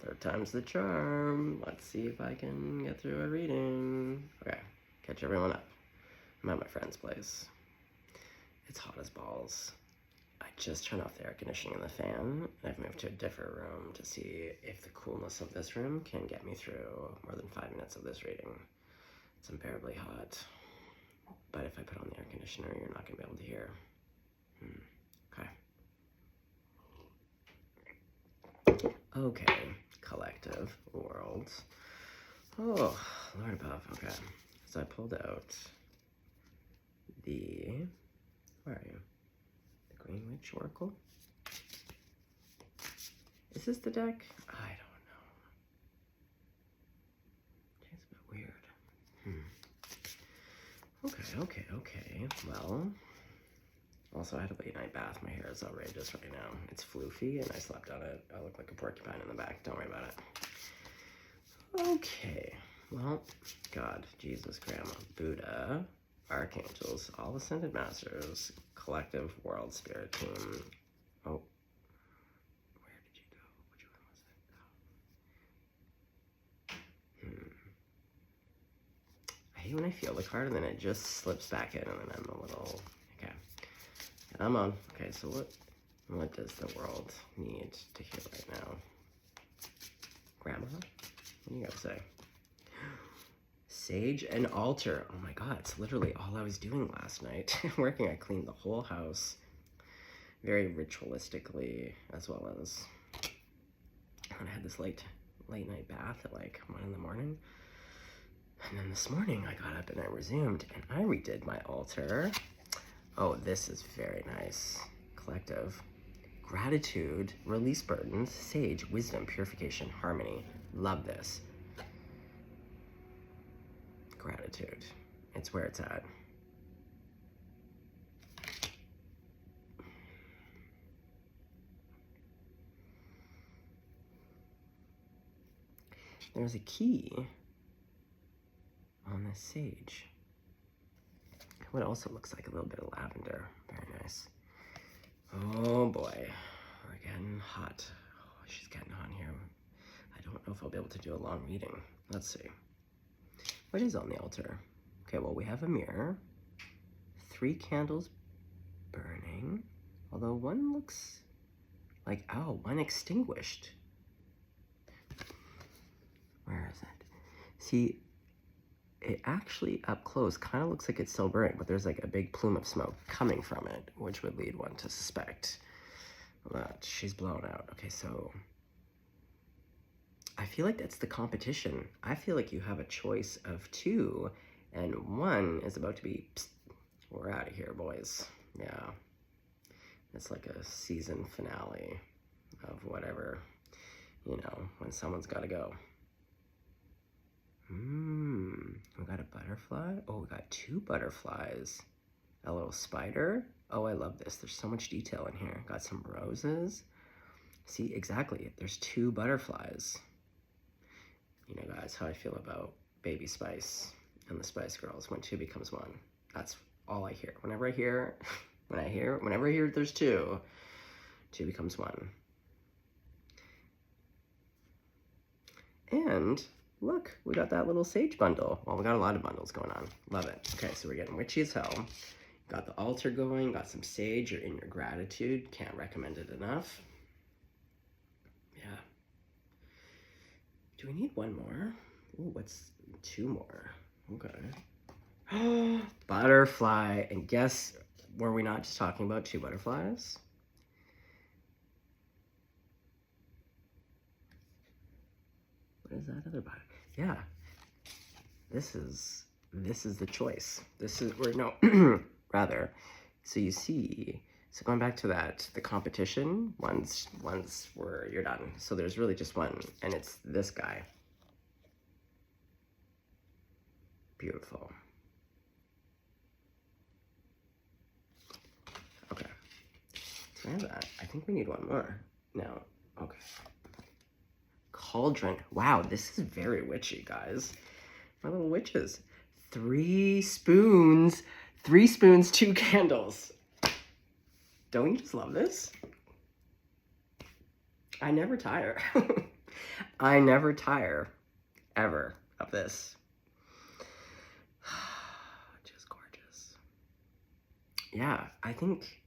Third time's the charm. Let's see if I can get through a reading. Okay, catch everyone up. I'm at my friend's place. It's hot as balls. I just turned off the air conditioning and the fan, and I've moved to a different room to see if the coolness of this room can get me through more than 5 minutes of this reading. It's unbearably hot, but if I put on the air conditioner, you're not gonna be able to hear. Okay. Okay, collective world. Oh, Lord above. Okay, so I pulled out the, where are you? The Green Witch Oracle? Is this the deck? I don't know. It's a bit weird. Okay. Well, also I had a late night bath. My hair is outrageous right now. It's floofy and I slept on it. I look like a porcupine in the back. Don't worry about it. Okay. Well, God, Jesus, Grandma, Buddha, Archangels, all Ascended Masters, Collective World Spirit Team. Oh, where did you go? Which one was it? I hate when I feel the card and then it just slips back in and then I'm a little, okay. I'm on. Okay, so what does the world need to hear right now? Grandma? What do you gotta say? Sage and altar. Oh my God, it's literally all I was doing last night. Working, I cleaned the whole house very ritualistically, as well as when I had this late night bath at like 1 in the morning. And then this morning I got up and I resumed and I redid my altar. Oh, this is very nice. Collective. Gratitude, release burdens, sage, wisdom, purification, harmony. Love this. Gratitude. It's where it's at. There's a key on this sage. What also looks like a little bit of lavender. Very nice. Oh boy, we're getting hot. Oh, she's getting hot here. I don't know if I'll be able to do a long reading. Let's see. What is on the altar? Okay, well, we have a mirror, 3 candles burning, although one looks like, oh, one extinguished. Where is it? See, it actually up close kind of looks like it's still burning, but there's like a big plume of smoke coming from it, which would lead one to suspect that she's blown out. Okay, so I feel like that's the competition. I feel like you have a choice of 2, and 1 is about to be, psst, we're out of here, boys. Yeah, it's like a season finale of whatever, you know, when someone's got to go. We got a butterfly. Oh, we got 2 butterflies. A little spider. Oh, I love this. There's so much detail in here. Got some roses. See, exactly. There's 2 butterflies. You know, guys, how I feel about Baby Spice and the Spice Girls when 2 becomes 1. That's all I hear. Whenever I hear there's 2, 2 becomes 1. And look, we got that little sage bundle. Well, we got a lot of bundles going on. Love it. Okay, so we're getting witchy as hell. Got the altar going, got some sage. You're in your gratitude. Can't recommend it enough. Yeah. Do we need 1 more? Ooh, what's 2 more? Okay. Butterfly. And guess, were we not just talking about 2 butterflies? What is that other butterfly? Yeah. This is the choice. Rather. So you see, so going back to that, the competition, one's where you're done. So there's really just 1, and it's this guy. Beautiful. Okay. So I have that. I think we need 1 more. No. Okay. Cauldron. Wow, this is very witchy, guys. My little witches. 3 spoons. 3 spoons, 2 candles. Don't you just love this? I never tire. I never tire, ever, of this. Just gorgeous. Yeah, I think,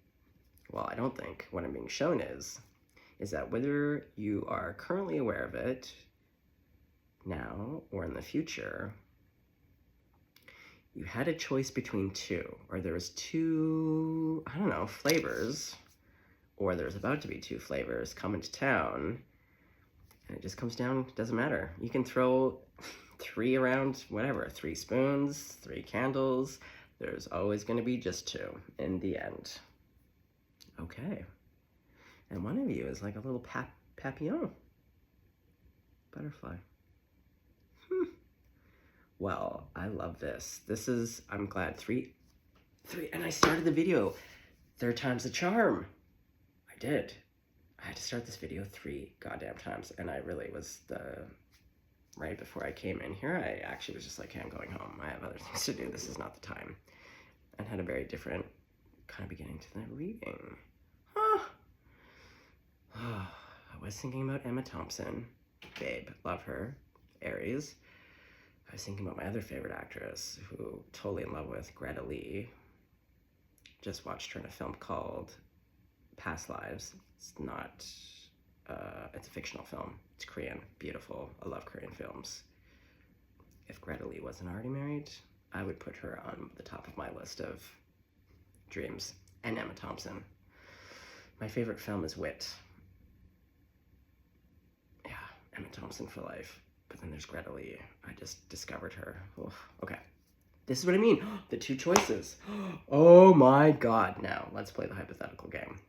well, I don't think, what I'm being shown is that whether you are currently aware of it now or in the future, you had a choice between two, or there was two, I don't know, flavors, or there's about to be two flavors coming to town, and it just comes down, doesn't matter. You can throw 3 around, whatever, 3 spoons, 3 candles, there's always gonna be just 2 in the end. Okay. And one of you is like a little papillon. Butterfly. Well, I love this. This is, I'm glad, 3, and I started the video 3rd time's the charm. I did. I had to start this video 3 goddamn times, and I really was right before I came in here, I actually was just like, hey, I'm going home. I have other things to do. This is not the time. And had a very different kind of beginning to the reading. I was thinking about Emma Thompson. Babe, love her. Aries. I was thinking about my other favorite actress, who totally in love with, Greta Lee. Just watched her in a film called Past Lives. It's not, it's a fictional film. It's Korean, beautiful. I love Korean films. If Greta Lee wasn't already married, I would put her on the top of my list of dreams. And Emma Thompson. My favorite film is Wit. Yeah, Emma Thompson for life. But then there's Greta Lee. I just discovered her. Oof. Okay. This is what I mean. The 2 choices. Oh my God. Now, let's play the hypothetical game.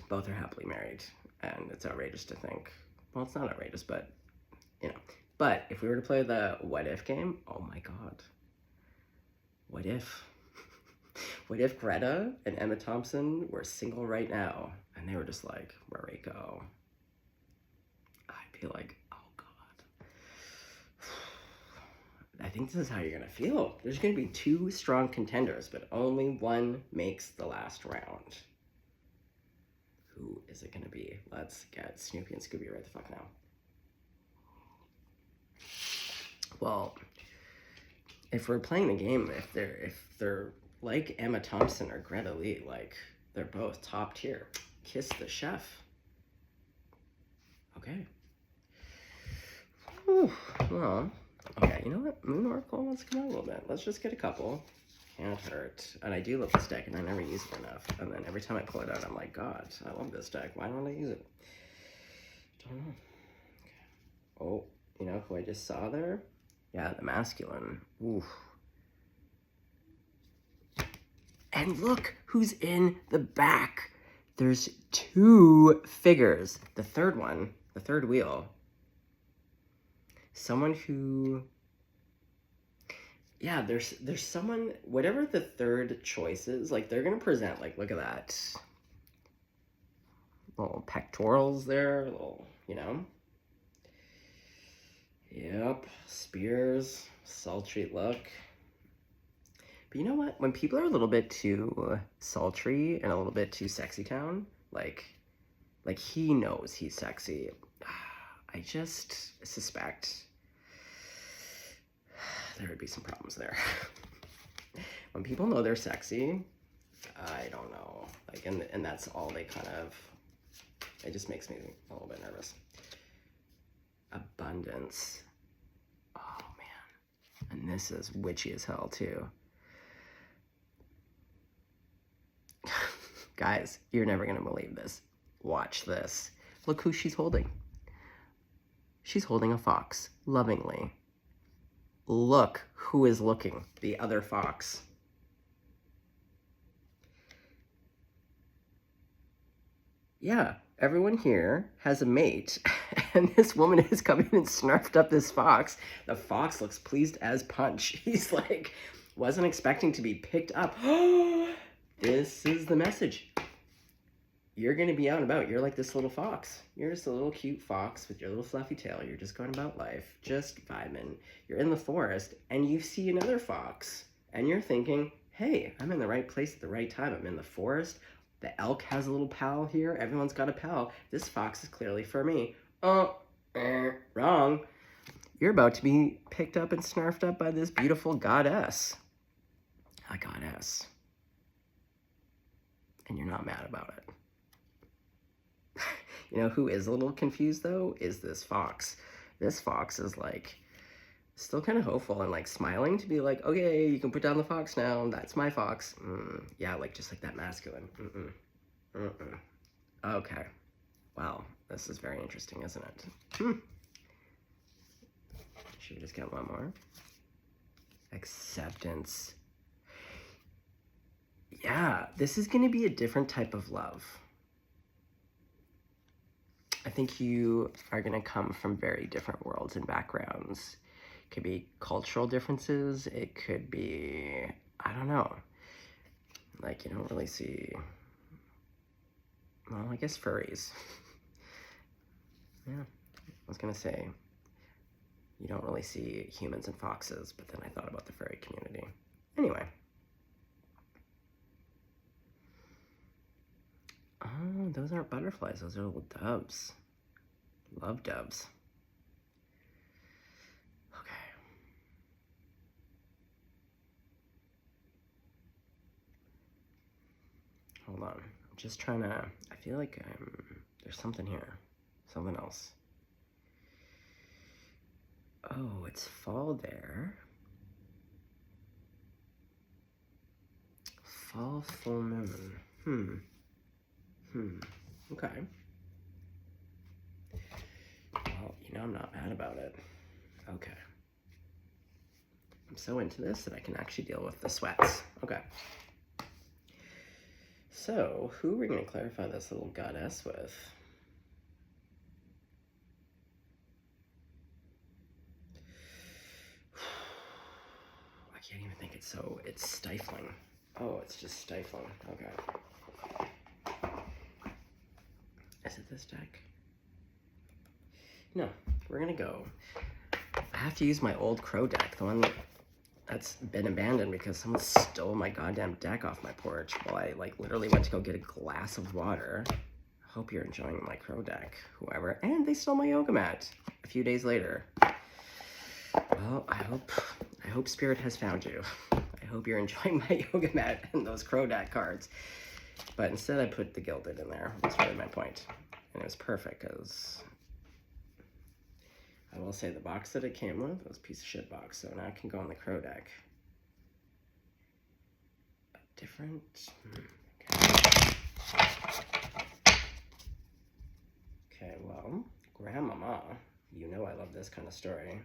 Both are happily married. And it's outrageous to think. Well, it's not outrageous, but, you know. But if we were to play the what if game, oh my God. What if? What if Greta and Emma Thompson were single right now? And they were just like, Mariko. I'd be like, I think this is how you're gonna feel. There's gonna be 2 strong contenders, but only one makes the last round. Who is it gonna be? Let's get Snoopy and Scooby right the fuck now. Well, if we're playing the game, if they're like Emma Thompson or Greta Lee, like they're both top tier, kiss the chef. Okay. Whew. Well. Okay, you know what? Moon Oracle wants to come out a little bit. Let's just get a couple. Can't hurt. And I do love this deck, and I never use it enough. And then every time I pull it out, I'm like, God, I love this deck. Why don't I use it? Don't know. Okay. Oh, you know who I just saw there? Yeah, the masculine. Oof. And look who's in the back. There's 2 figures. The third one, the third wheel. Someone who, yeah, there's someone, whatever the third choice is, like, they're gonna present, like, look at that. Little pectorals there, little, you know. Yep, spears, sultry look. But you know what? When people are a little bit too sultry and a little bit too sexy town, like he knows he's sexy. I just suspect there would be some problems there. When people know they're sexy, I don't know. Like, and that's all they kind of, it just makes me a little bit nervous. Abundance. Oh, man. And this is witchy as hell, too. Guys, you're never going to believe this. Watch this. Look who she's holding. She's holding a fox, lovingly. Look who is looking, the other fox. Yeah, everyone here has a mate, and this woman has come in and snarfed up this fox. The fox looks pleased as punch. He's like, wasn't expecting to be picked up. This is the message. You're going to be out and about. You're like this little fox. You're just a little cute fox with your little fluffy tail. You're just going about life, just vibing. You're in the forest, and you see another fox, and you're thinking, hey, I'm in the right place at the right time. I'm in the forest. The elk has a little pal here. Everyone's got a pal. This fox is clearly for me. Wrong. You're about to be picked up and snarfed up by this beautiful goddess. A goddess. And you're not mad about it. You know who is a little confused, though, is this fox. This fox is, like, still kind of hopeful and, like, smiling to be like, okay, you can put down the fox now. That's my fox. Yeah, like, just like that masculine. Okay. Wow, this is very interesting, isn't it? Should we just get one more? Acceptance. Yeah, this is going to be a different type of love. I think you are going to come from very different worlds and backgrounds. It could be cultural differences. It could be, I don't know. Like, you don't really see, well, I guess furries. Yeah, I was going to say, you don't really see humans and foxes, but then I thought about the furry community. Anyway. Oh, those aren't butterflies. Those are little doves. Love doves. Okay. Hold on. I'm just trying to... I feel like there's something here. Something else. Oh, it's fall there. Fall full moon. Okay. Well, you know I'm not mad about it. Okay. I'm so into this that I can actually deal with the sweats. Okay. So, who are we going to clarify this little goddess with? I can't even think it's stifling. Oh, it's just stifling. Okay. Is it this deck? No, we're gonna go. I have to use my old crow deck, the one that's been abandoned because someone stole my goddamn deck off my porch while I, like, literally went to go get a glass of water. I hope you're enjoying my crow deck, whoever. And they stole my yoga mat a few days later. Well, I hope Spirit has found you. I hope you're enjoying my yoga mat and those crow deck cards. But instead I put the Gilded in there. That's really my point. And it was perfect because I will say the box that it came with was a piece of shit box. So now I can go on the crow deck. A different... Okay, well, Grandmama, you know I love this kind of story.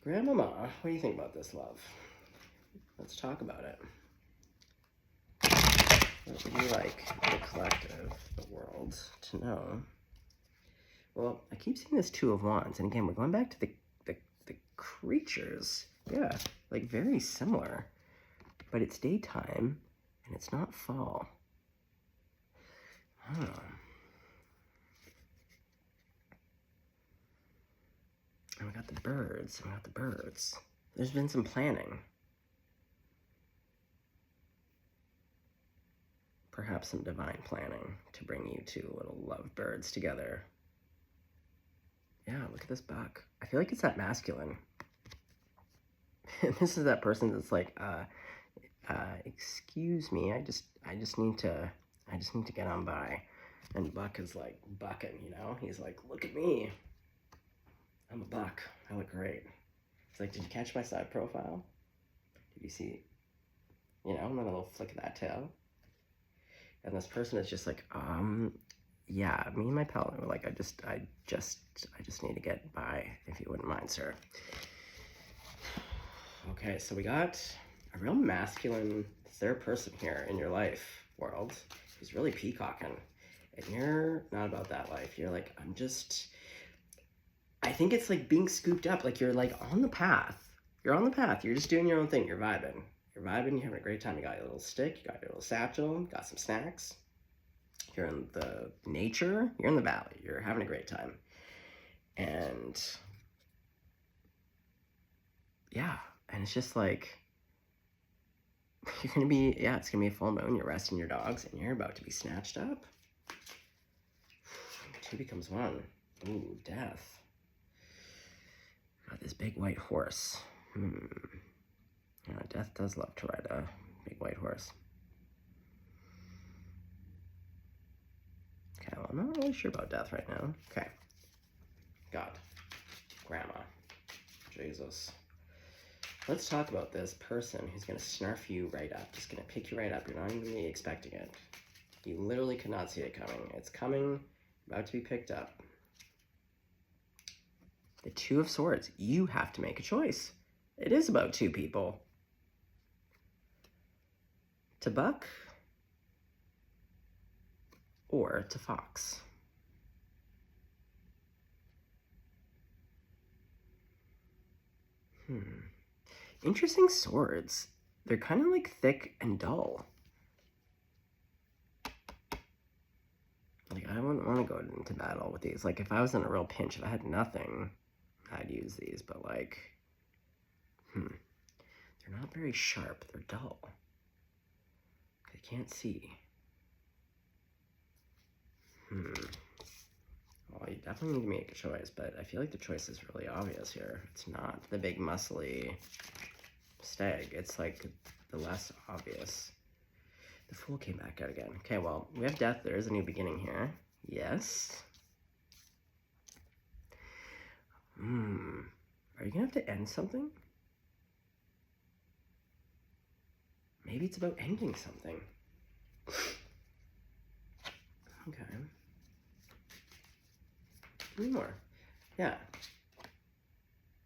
Grandmama, what do you think about this, love? Let's talk about it. What would you like the collective, the world, to know? Well, I keep seeing this Two of Wands, and again, we're going back to the creatures. Yeah, like very similar. But it's daytime, and it's not fall. Huh. And we got the birds, There's been some planning. Perhaps some divine planning to bring you two little lovebirds together. Yeah, look at this buck. I feel like it's that masculine. This is that person that's like, excuse me, I just need to get on by. And Buck is like bucking, you know? He's like, look at me. I'm a buck. I look great. It's like, did you catch my side profile? Did you see, you know, another little flick of that tail? And this person is just like, yeah, me and my pal were like, I just need to get by, if you wouldn't mind, sir. Okay, so we got a real masculine third person here in your life, world, who's really peacocking. And you're not about that life. You're like, I think it's like being scooped up. Like you're like on the path. You're on the path. You're just doing your own thing. You're vibing. You're having a great time. You got your little stick. You got your little satchel. You got some snacks. You're in the nature. You're in the valley. You're having a great time. And yeah. And it's just like, it's gonna be a full moon. You're resting your dogs and you're about to be snatched up. Two becomes one. Ooh, death. Got this big white horse. Yeah, death does love to ride a big white horse. Okay, well, I'm not really sure about death right now. Okay. God. Grandma. Jesus. Let's talk about this person who's going to snarf you right up. Just going to pick you right up. You're not even really expecting it. You literally could not see it coming. It's coming, about to be picked up. The Two of Swords. You have to make a choice. It is about two people. To buck or to fox. Interesting swords. They're kind of like thick and dull. Like, I wouldn't want to go into battle with these. Like, if I was in a real pinch, if I had nothing, I'd use these. But, like, they're not very sharp. They're dull. I can't see. Well, you definitely need to make a choice, but I feel like the choice is really obvious here. It's not the big muscly stag. It's like the less obvious. The Fool came back out again. Okay, well, we have death. There is a new beginning here. Yes. Are you gonna have to end something? Maybe it's about ending something. Okay. Three more. Yeah.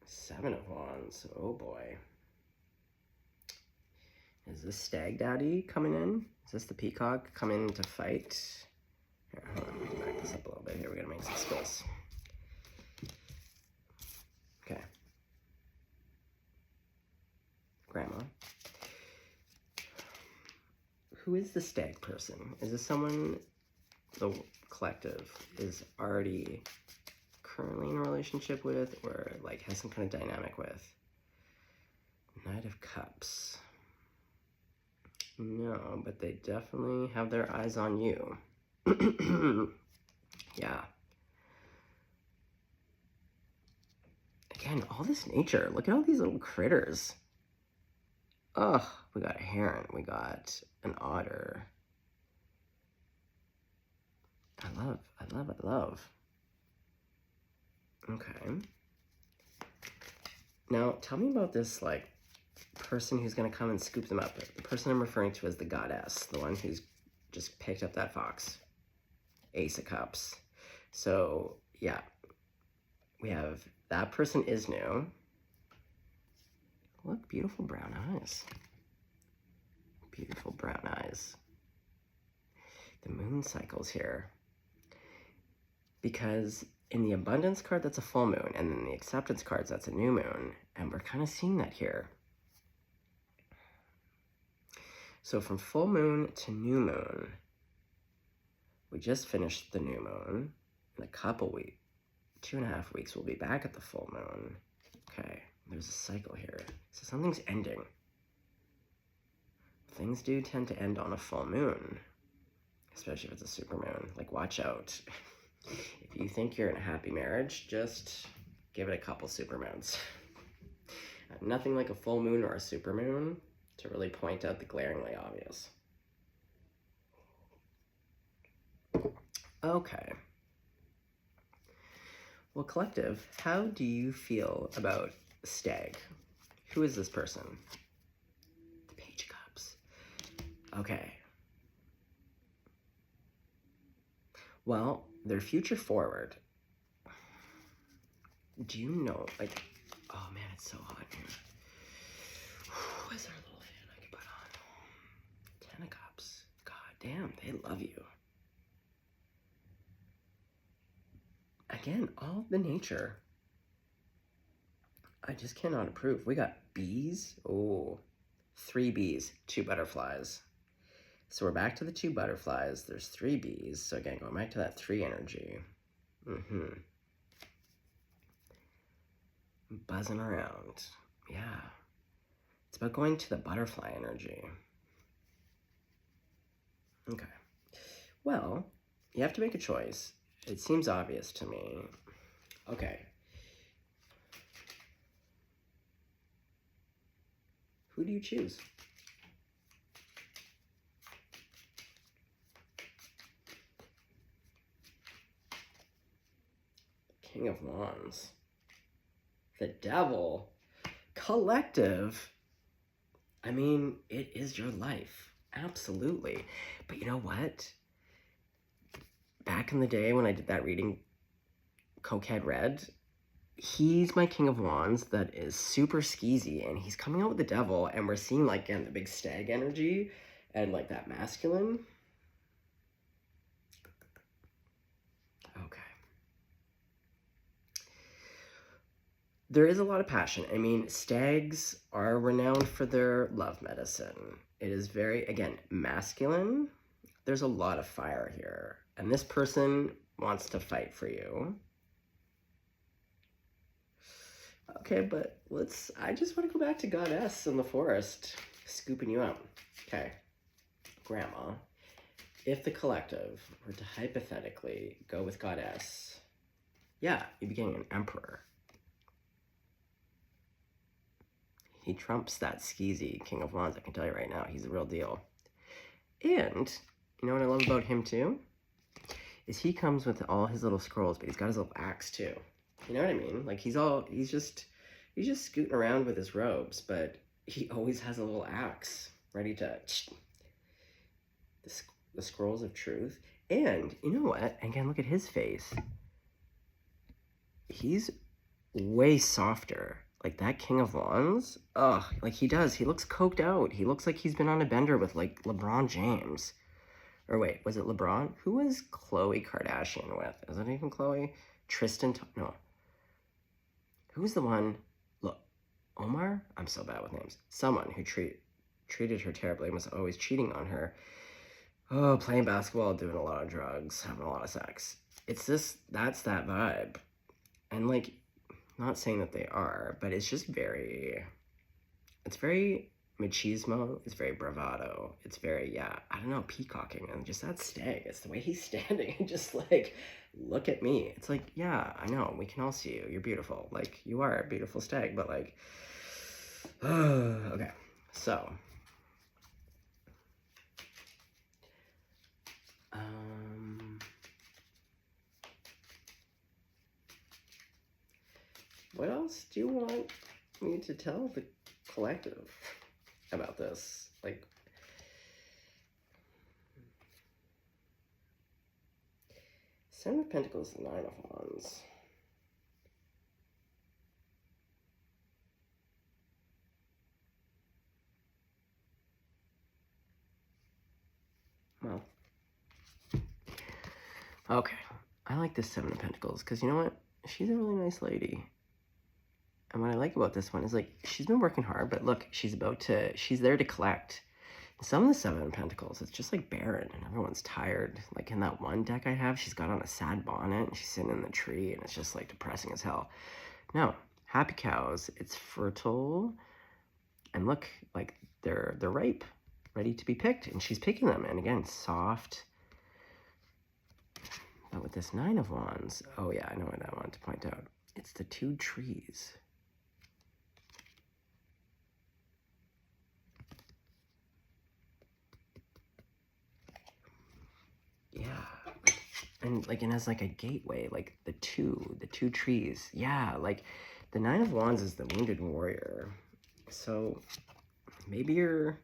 Seven of Wands. Oh boy. Is this Stag Daddy coming in? Is this the Peacock coming in to fight? Here, hold on. Let me back this up a little bit here. We're gonna make some space. Okay. Grandma. Who is the stag person? Is this someone the collective is already currently in a relationship with, or like has some kind of dynamic with? Knight of Cups. No, but they definitely have their eyes on you. Yeah. Again, all this nature. Look at all these little critters. Ugh, we got a heron. We got an otter. I love. Okay. Now, tell me about this, like, person who's going to come and scoop them up. The person I'm referring to as the goddess, the one who's just picked up that fox. Ace of Cups. So, yeah. We have that person is new. Look, beautiful brown eyes. Beautiful brown eyes. The moon cycles here. Because in the abundance card, that's a full moon. And in the acceptance cards, that's a new moon. And we're kind of seeing that here. So from full moon to new moon, we just finished the new moon. In a couple weeks, 2.5 weeks, we'll be back at the full moon. Okay, there's a cycle here. So something's ending. Things do tend to end on a full moon, especially if it's a super moon. Like, watch out. If you think you're in a happy marriage, just give it a couple super moons. Nothing like a full moon or a super moon to really point out the glaringly obvious. Okay. Well, collective, how do you feel about Stag? Who is this person? The Page of Cups. Okay. Well, their future forward. Do you know, like, oh man, it's so hot here. Is there a little fan I can put on? 10 of Cups. God damn, they love you. Again, all the nature. I just cannot approve. We got bees. Oh, 3 bees, 2 butterflies. So we're back to the 2 butterflies. There's 3 bees. So again, going back to that 3 energy. Buzzing around. Yeah. It's about going to the butterfly energy. Okay. Well, you have to make a choice. It seems obvious to me. Okay. Who do you choose? King of Wands. The Devil. Collective. I mean, it is your life. Absolutely. But you know what? Back in the day when I did that reading, Cokehead Red, he's my King of Wands that is super skeezy, and he's coming out with the Devil, and we're seeing, like, again, the big stag energy and, like, that masculine. Okay. There is a lot of passion. I mean, stags are renowned for their love medicine. It is very, again, masculine. There's a lot of fire here. And this person wants to fight for you. Okay, but I just want to go back to Goddess in the forest, scooping you up. Okay, Grandma, if the collective were to hypothetically go with Goddess, yeah, you'd be getting an Emperor. He trumps that skeezy King of Wands, I can tell you right now. He's the real deal. And, you know what I love about him too? Is he comes with all his little scrolls, but he's got his little axe too. You know what I mean? Like, he's just scooting around with his robes, but he always has a little axe ready to... The scrolls of truth. And, you know what? Again, look at his face. He's way softer. Like, that King of Wands, ugh, like he looks coked out. He looks like he's been on a bender with, like, LeBron James. Or wait, was it LeBron? Who was Khloe Kardashian with? Is it even Khloe? Tristan, no. Who's the one, look, Omar? I'm so bad with names. Someone who treated her terribly and was always cheating on her. Oh, playing basketball, doing a lot of drugs, having a lot of sex. That's that vibe. And, like, not saying that they are, but it's just it's very machismo, it's very bravado, it's very, yeah, I don't know, peacocking, and just that stag, it's the way he's standing, and just like, look at me. It's like, yeah, I know, we can all see you, you're beautiful, like, you are a beautiful stag, but like, okay, so, what else do you want me to tell the collective about this? Like, Seven of Pentacles, Nine of Wands. Well, okay. I like this Seven of Pentacles because you know what? She's a really nice lady. And what I like about this one is, like, she's been working hard, but look, she's there to collect. Some of the Seven of Pentacles, it's just like barren and everyone's tired. Like in that one deck I have, she's got on a sad bonnet and she's sitting in the tree and it's just like depressing as hell. No, happy cows, it's fertile. And look, like they're ripe, ready to be picked, and she's picking them. And again, soft. But with this Nine of Wands, oh yeah, I know what I wanted to point out. It's the two trees. Yeah, and like, and as like a gateway, like the two trees. Yeah, like the Nine of Wands is the wounded warrior. So maybe you're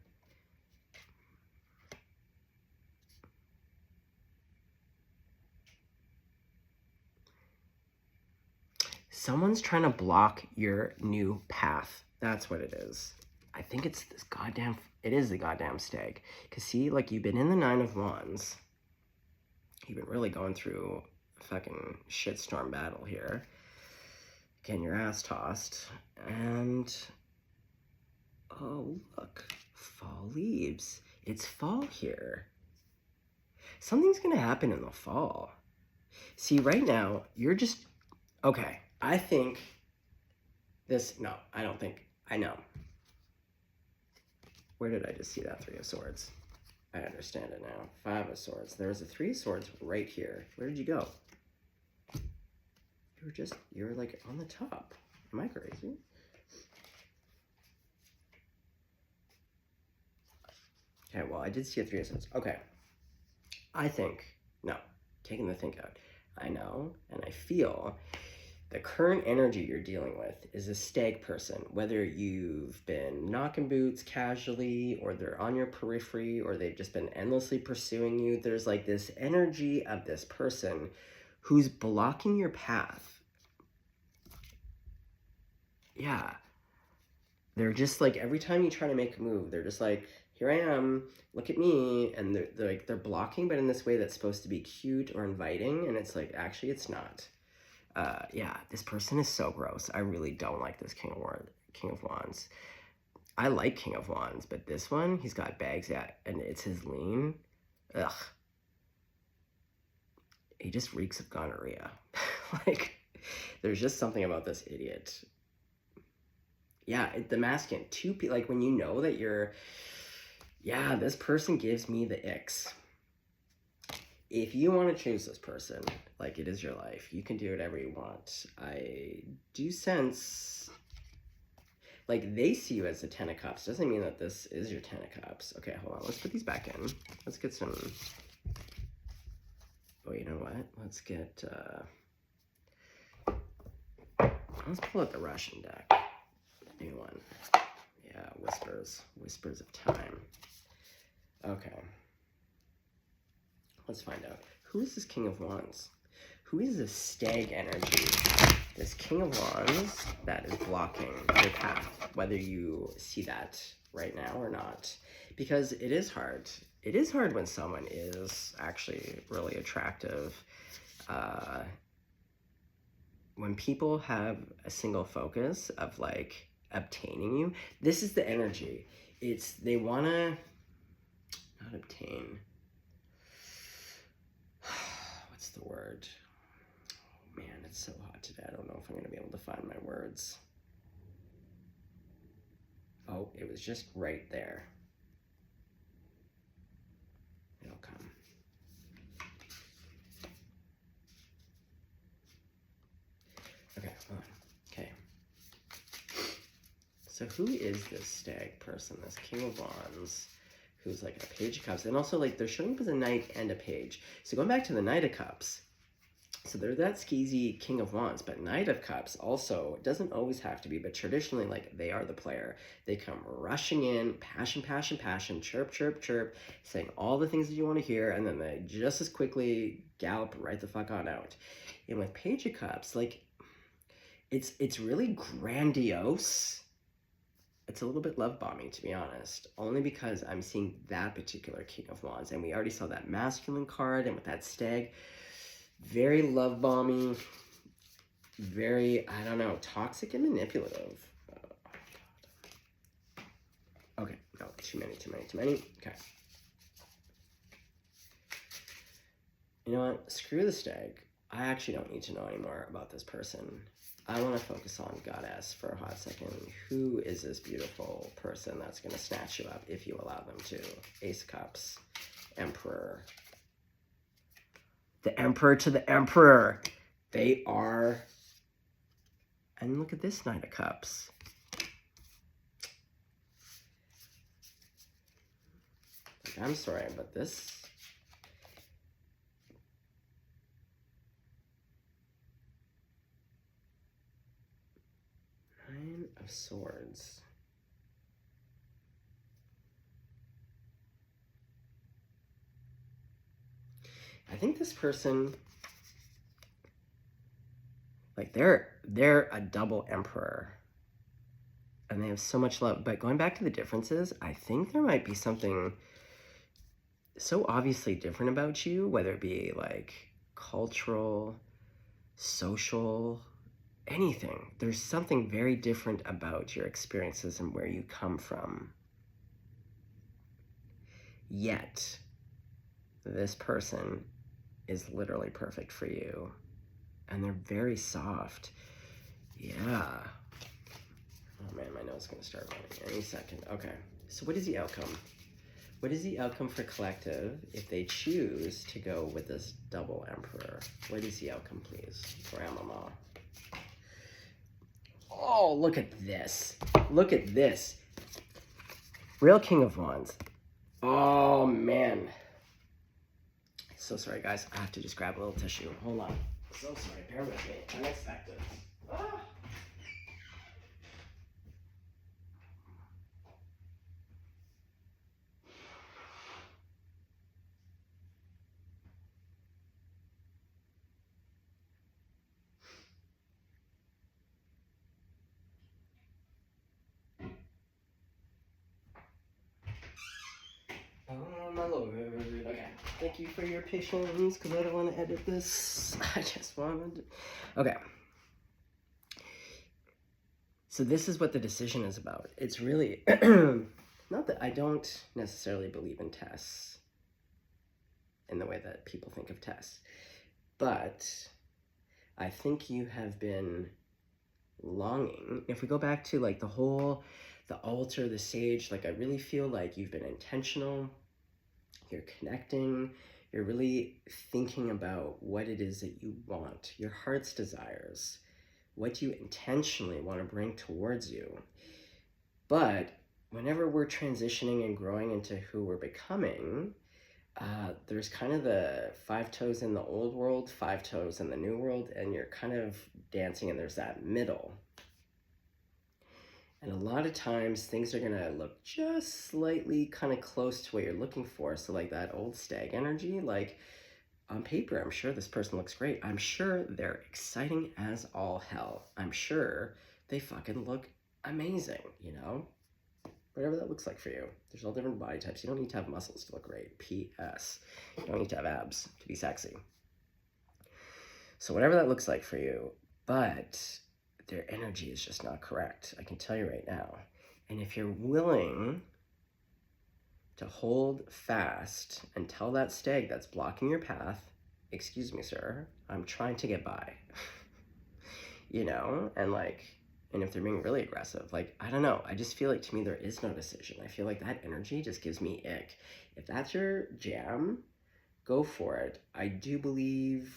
someone's trying to block your new path. That's what it is. I think it's this goddamn, it is the goddamn stag. Because see, like, you've been in the Nine of Wands. You've been really going through a fucking shitstorm battle here. Getting your ass tossed. And, oh, look. Fall leaves. It's fall here. Something's going to happen in the fall. See, right now, you're just, okay, I think this, no, I don't think, I know. Where did I just see that Three of Swords? I understand it now. Five of Swords. There's a Three of Swords right here. Where did you go? you're like on the top. Am I crazy? Okay, well, I did see a 3 of Swords. Okay. I think, no, taking the think out. I know and I feel the current energy you're dealing with is a stag person, whether you've been knocking boots casually or they're on your periphery or they've just been endlessly pursuing you. There's like this energy of this person who's blocking your path. Yeah. They're just like, every time you try to make a move, they're just like, here I am, look at me. And they're blocking, but in this way that's supposed to be cute or inviting. And it's like, actually, it's not. Yeah, this person is so gross. I really don't like this King of Wands. I like King of Wands, but this one, he's got bags at, and it's his lean. Ugh. He just reeks of gonorrhea. Like, there's just something about this idiot. Yeah, the masculine. Like, when you know that you're, yeah, this person gives me the icks. If you want to choose this person, like, it is your life. You can do whatever you want. I do sense, like, they see you as the 10 of Cups. Doesn't mean that this is your 10 of Cups. Okay, hold on. Let's put these back in. Let's get some, oh, you know what? Let's get, let's pull out the Russian deck. The new one. Yeah, Whispers of Time. Okay. Let's find out. Who is this King of Wands? Who is this stag energy? This King of Wands that is blocking your path, whether you see that right now or not. Because it is hard. It is hard when someone is actually really attractive. When people have a single focus of like obtaining you, this is the energy. It's, they want to not obtain. What's the word? Oh man, it's so hot today. I don't know if I'm going to be able to find my words. Oh, it was just right there. It'll come. Okay, hold on. Okay. So who is this stag person, this King of Wands, who's like a Page of Cups? And also, like, they're showing up as a Knight and a Page. So going back to the Knight of Cups, so they're that skeezy King of Wands, but Knight of Cups also, it doesn't always have to be, but traditionally, like, they are the player. They come rushing in, passion, passion, passion, chirp, chirp, chirp, saying all the things that you want to hear, and then they just as quickly gallop right the fuck on out. And with Page of Cups, like, it's really grandiose. It's a little bit love bombing, to be honest, only because I'm seeing that particular King of Wands, and we already saw that masculine card, and with that stag, very love bombing, very, I don't know, toxic and manipulative. Okay, no, too many. Okay. You know what? Screw the stag. I actually don't need to know anymore about this person. I want to focus on Goddess for a hot second. Who is this beautiful person that's going to snatch you up if you allow them to? Ace of Cups, Emperor. The Emperor to the Emperor. They are. And look at this Knight of Cups. Like, I'm sorry, but this. Nine of Swords. I think this person, like, they're a double emperor. And they have so much love. But going back to the differences, I think there might be something so obviously different about you, whether it be like cultural, social, anything. There's something very different about your experiences and where you come from. Yet, this person is literally perfect for you. And they're very soft. Yeah. Oh man, my nose is going to start running any second. Okay, so what is the outcome? What is the outcome for collective if they choose to go with this double emperor? What is the outcome, please, Grandmama? Oh, look at this. Look at this. Real King of Wands. Oh, man. So sorry, guys. I have to just grab a little tissue. Hold on. So sorry. Bear with me. Unexpected. Ah. Oh, my Lord. Okay. Thank you for your patience, because I don't want to edit this. I just wanted... Okay. So this is what the decision is about. It's really... not that I don't necessarily believe in tests in the way that people think of tests, but I think you have been longing. If we go back to like the altar, the sage, like I really feel like you've been intentional. You're connecting, you're really thinking about what it is that you want, your heart's desires, what you intentionally want to bring towards you. But whenever we're transitioning and growing into who we're becoming, there's kind of the 5 toes in the old world, 5 toes in the new world, and you're kind of dancing, and there's that middle. And a lot of times things are going to look just slightly kind of close to what you're looking for. So like that old stag energy, like on paper, I'm sure this person looks great. I'm sure they're exciting as all hell. I'm sure they fucking look amazing, you know? Whatever that looks like for you. There's all different body types. You don't need to have muscles to look great. P.S. You don't need to have abs to be sexy. So whatever that looks like for you, but their energy is just not correct. I can tell you right now. And if you're willing to hold fast and tell that stag that's blocking your path, excuse me, sir, I'm trying to get by. You know, and if they're being really aggressive, like, I don't know, I just feel like to me there is no decision. I feel like that energy just gives me ick. If that's your jam, go for it. I do believe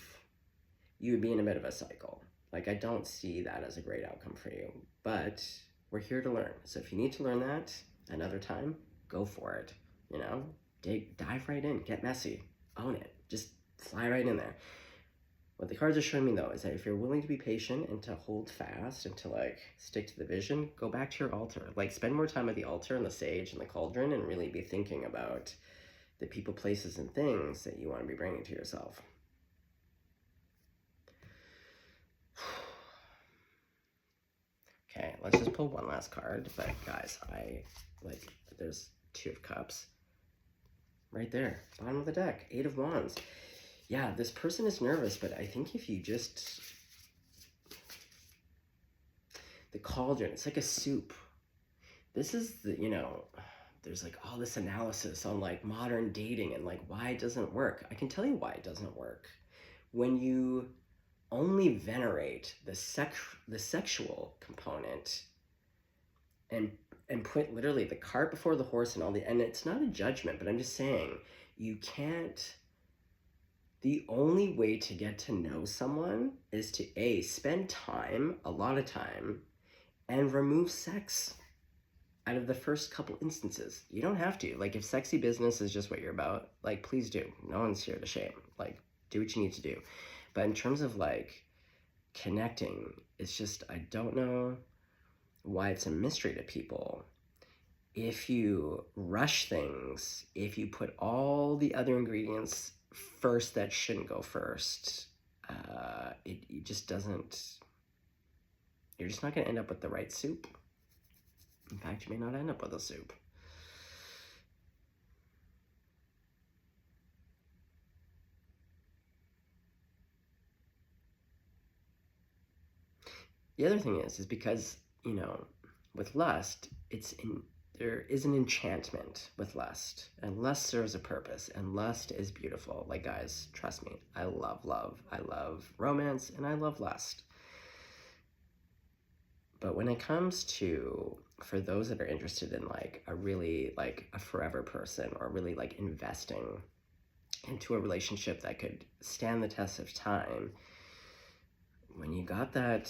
you would be in a bit of a cycle. Like, I don't see that as a great outcome for you, but we're here to learn. So if you need to learn that another time, go for it, you know? Dive right in, get messy, own it, just fly right in there. What the cards are showing me, though, is that if you're willing to be patient and to hold fast and to, like, stick to the vision, go back to your altar. Like, spend more time at the altar and the sage and the cauldron and really be thinking about the people, places, and things that you want to be bringing to yourself. Okay, let's just pull one last card. But, guys, there's 2 of Cups. Right there, bottom of the deck, 8 of Wands. Yeah, this person is nervous, but I think if you just... The cauldron, it's like a soup. This is the, you know, there's like all this analysis on like modern dating and like why it doesn't work. I can tell you why it doesn't work. When you only venerate the sexual component and put literally the cart before the horse and it's not a judgment, but I'm just saying you can't... The only way to get to know someone is to spend time, a lot of time, and remove sex out of the first couple instances. You don't have to. Like, if sexy business is just what you're about, like, please do. No one's here to shame. Like, do what you need to do. But in terms of, like, connecting, it's just, I don't know why it's a mystery to people. If you rush things, if you put all the other ingredients first that shouldn't go first, it just doesn't... You're just not going to end up with the right soup. In fact, you may not end up with a soup. The other thing is because, you know, with lust, there is an enchantment with lust, and lust serves a purpose, and lust is beautiful. Like, guys, trust me, I love love, I love romance, and I love lust. But when it comes to, for those that are interested in like a really like a forever person, or really like investing into a relationship that could stand the test of time, when you got that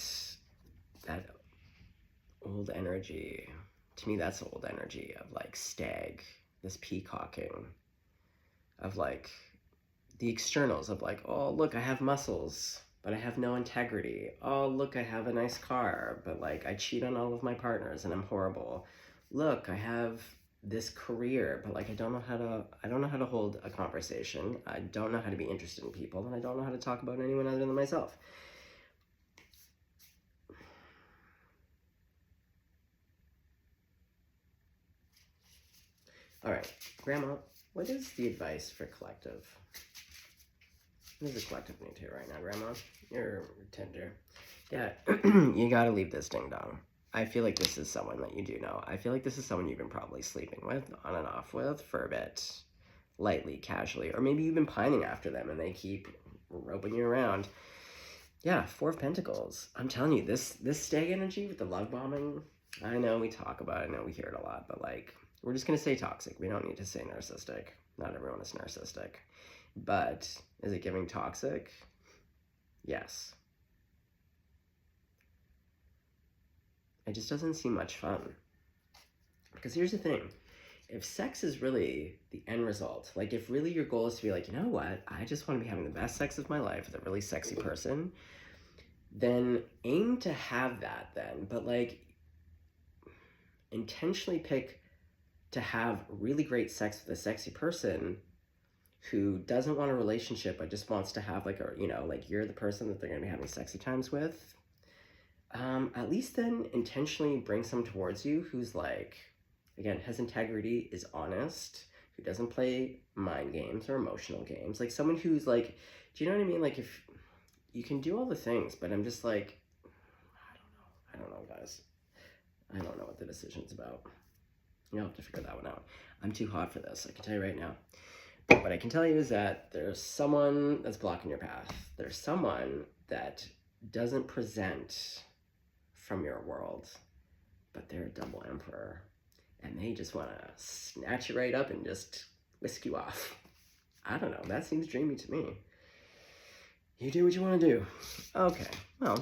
old energy, to me that's old energy of like stag, this peacocking, of like the externals of like, oh look, I have muscles, but I have no integrity. Oh look, I have a nice car, but like I cheat on all of my partners and I'm horrible. Look, I have this career, but like I don't know how to hold a conversation. I don't know how to be interested in people, and I don't know how to talk about anyone other than myself. All right, Grandma, what is the advice for collective? What does the collective need here right now, Grandma? You're tender. Yeah, you gotta leave this ding dong. I feel like this is someone that you do know. I feel like this is someone you've been probably sleeping with, on and off with, for a bit. Lightly, casually. Or maybe you've been pining after them and they keep roping you around. Yeah, Four of Pentacles. I'm telling you, this stag energy with the love bombing, I know we talk about it, I know we hear it a lot, but like, we're just gonna say toxic. We don't need to say narcissistic. Not everyone is narcissistic. But is it giving toxic? Yes. It just doesn't seem much fun. Because here's the thing. If sex is really the end result, like if really your goal is to be like, you know what, I just want to be having the best sex of my life with a really sexy person, then aim to have that then. But like, intentionally pick to have really great sex with a sexy person who doesn't want a relationship but just wants to have like a, you know, like you're the person that they're going to be having sexy times with. At least then intentionally bring someone towards you who's like, again, has integrity, is honest, who doesn't play mind games or emotional games. Like someone who's like, do you know what I mean? Like if you can do all the things, but I'm just like, I don't know, guys. I don't know what the decision's about. You'll have to figure that one out. I'm too hot for this, I can tell you right now. But what I can tell you is that there's someone that's blocking your path. There's someone that doesn't present from your world, but they're a double emperor. And they just want to snatch you right up and just whisk you off. I don't know, that seems dreamy to me. You do what you want to do. Okay, well,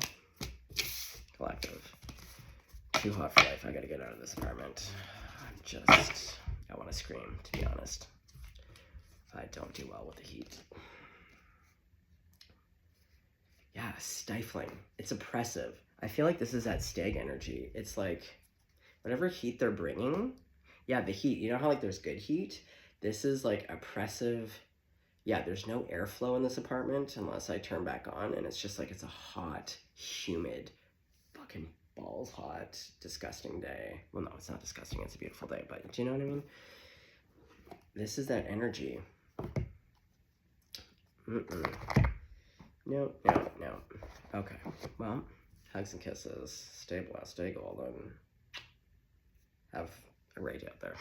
collective. Too hot for life, I gotta get out of this apartment. I want to scream, to be honest. I don't do well with the heat. Yeah, stifling. It's oppressive. I feel like this is that stag energy. It's like, whatever heat they're bringing, yeah, the heat. You know how like there's good heat? This is like oppressive. Yeah, there's no airflow in this apartment unless I turn back on, and it's just like it's a hot, humid, fucking balls hot, disgusting day. Well, no, it's not disgusting. It's a beautiful day, but do you know what I mean? This is that energy. No. Okay, well, hugs and kisses. Stay blessed, stay golden. Have a great day out there.